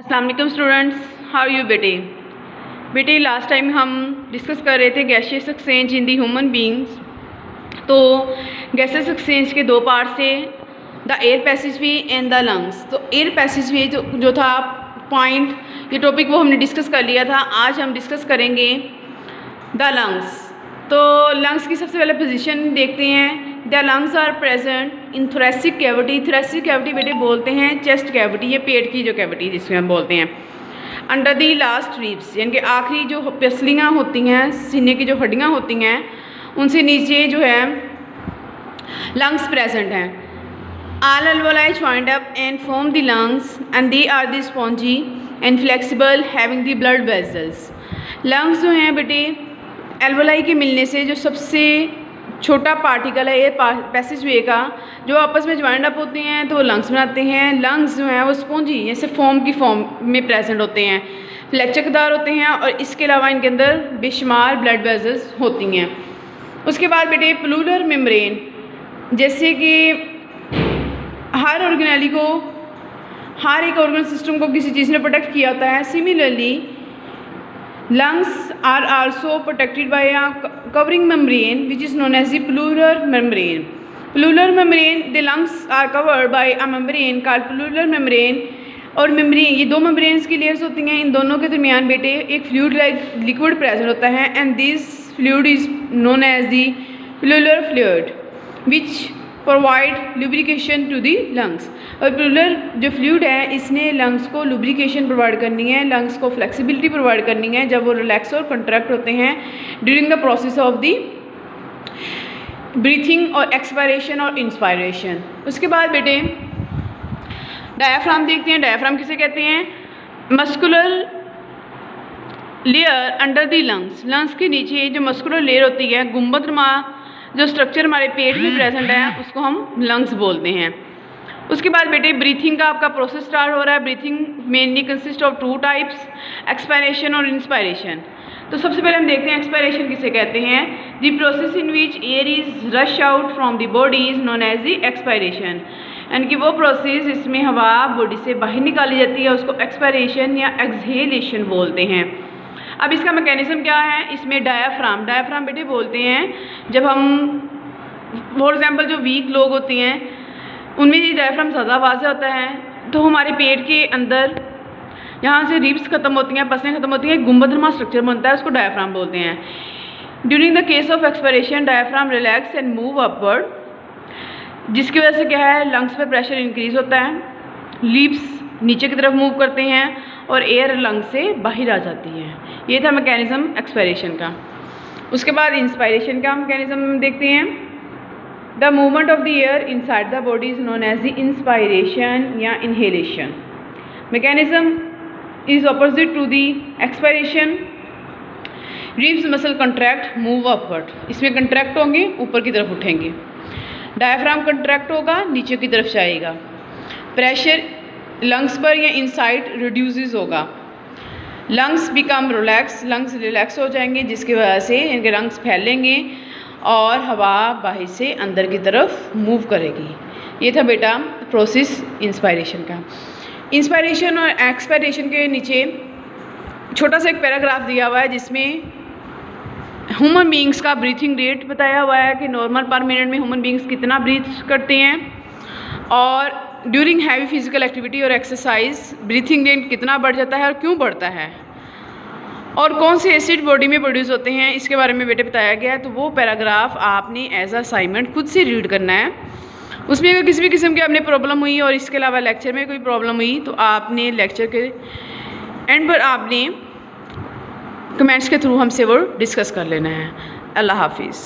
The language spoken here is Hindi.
अस्सलाम वालेकुम स्टूडेंट्स, हाउ आर यू बेटे लास्ट टाइम हम डिस्कस कर रहे थे gaseous exchange in the human beings. तो गैसियस एक्सचेंज के दो पार्ट्स थे, the air passageway and the lungs. तो एयर पैसेजवे जो था पॉइंट, ये टॉपिक वो हमने डिस्कस कर लिया था। आज हम डिस्कस करेंगे द लंग्स। तो लंग्स की सबसे पहले पोजीशन देखते हैं। The lungs are present in thoracic cavity. Thoracic cavity बेटे बोलते हैं चेस्ट कैविटी, ये पेट की जो कैविटी जिसमें हम बोलते हैं। अंडर दी लास्ट रिब्स, यानी कि आखिरी जो पसलियाँ होती हैं, सीने की जो हड्डियाँ होती हैं, उनसे नीचे जो है लंग्स प्रेजेंट हैं। All alveoli joined up and form the lungs, and they are the spongy and flexible, having the blood vessels. Lungs जो हैं बेटे एल्वोलाई के मिलने से जो सबसे छोटा पार्टिकल है एयर पैसेजवे का, जो आपस में ज्वाइंड अप होते हैं तो वो लंग्स बनाते हैं। लंग्स जो हैं वो स्पॉन्जी जैसे फॉर्म की फॉर्म में प्रेजेंट होते हैं, फ्लैक्चकदार होते हैं, और इसके अलावा इनके अंदर बेशुमार ब्लड वेसल्स होती हैं। उसके बाद बेटे प्लूरल मेम्ब्रेन, जैसे कि हर ऑर्गेनेली को, हर एक ऑर्गन सिस्टम को किसी चीज़ ने प्रोटेक्ट किया होता है। Similarly lungs are also protected by a covering membrane which is known as the pleural membrane. Pleural membrane, the lungs are covered by a membrane called pleural membrane. और मेम्ब्रेन, ये दो मेम्ब्रेन्स की लेयर्स होती हैं, इन दोनों के दरमियान बेटे एक फ्लूइड लाइक लिक्विड प्रेजेंट होता है, and this fluid is known as the pleural fluid which provide lubrication to the lungs. और प्लूरल जो फ्लूइड है इसने लंग्स को लुब्रिकेशन प्रोवाइड करनी है, लंग्स को फ्लेक्सिबिलिटी प्रोवाइड करनी है जब वो रिलैक्स और कंट्रैक्ट होते हैं during the process of the breathing और एक्सपायरेशन और इंस्पायरेशन। उसके बाद बेटे डायाफ्राम देखते हैं। डायाफ्राम किसे कहते हैं? Muscular layer under the lungs. Lungs के नीचे जो मस्कुलर लेयर होती है, गुंबदनुमा जो स्ट्रक्चर हमारे पेट में प्रेजेंट है, उसको हम लंग्स बोलते हैं। उसके बाद बेटे ब्रीथिंग का आपका प्रोसेस स्टार्ट हो रहा है। Breathing mainly consist of two types, expiration और इंस्पायरेशन। तो सबसे पहले हम देखते हैं एक्सपायरेशन किसे कहते हैं। The process in which air is rush out from the body is known as the expiration. यानी कि वो प्रोसेस जिसमें हवा बॉडी से बाहर निकाली जाती है उसको एक्सपायरेशन या एक्सहेलेशन बोलते हैं। अब इसका मैकेनिज्म क्या है? इसमें डायाफ्राम बेटे बोलते हैं, जब हम फॉर एग्जांपल जो वीक लोग होते हैं उनमें ये डायाफ्राम ज़्यादा वाज़ेह होता है, तो हमारे पेट के अंदर यहाँ से रिब्स खत्म होती हैं, पसलें खत्म होती हैं, गुंबदनुमा स्ट्रक्चर बनता है, उसको डायाफ्राम बोलते हैं। During the case of expiration diaphragm relax and move upward, जिसकी वजह से क्या है लंग्स पे प्रेशर इंक्रीज होता है, लिप्स नीचे की तरफ मूव करते हैं और एयर लंग से बाहर आ जाती है। ये था मैकेनिज्म एक्सपायरेशन का। उसके बाद इंस्पायरेशन का मैकेनिज्म देखते हैं। The movement of the air inside the body is known as the inspiration या inhalation. Mechanism is opposite to the expiration. Ribs muscle contract, move upward. इसमें कंट्रैक्ट होंगे, ऊपर की तरफ उठेंगे। डायफ्राम कंट्रैक्ट होगा, नीचे की तरफ जाएगा। प्रेशर लंग्स पर या इनसाइड रिड्यूसेस होगा। Lungs become relax, lungs relax हो जाएंगे, जिसकी वजह से इनके लंग्स फैलेंगे और हवा बाहर से अंदर की तरफ मूव करेगी। ये था बेटा प्रोसेस इंस्पायरेशन का। इंस्पायरेशन और एक्सपायरेशन के नीचे छोटा सा एक पैराग्राफ दिया हुआ है जिसमें ह्यूमन बींग्स का ब्रीथिंग रेट बताया हुआ है कि नॉर्मल पर मिनट में ह्यूमन बींग्स कितना ब्रीथ करते हैं, और ड्यूरिंग हैवी फिजिकल एक्टिविटी और एक्सरसाइज ब्रीथिंग रेट कितना बढ़ जाता है और क्यों बढ़ता है, और कौन से एसिड बॉडी में प्रोड्यूस होते हैं, इसके बारे में बेटे बताया गया है। तो वो पैराग्राफ आपने एज असाइनमेंट खुद से रीड करना है। उसमें अगर किसी भी किस्म की आपने प्रॉब्लम हुई और इसके अलावा लेक्चर में कोई प्रॉब्लम हुई तो आपने लेक्चर के एंड पर आपने कमेंट्स के थ्रू हमसे वो डिस्कस कर लेना है। अल्लाह हाफिज़।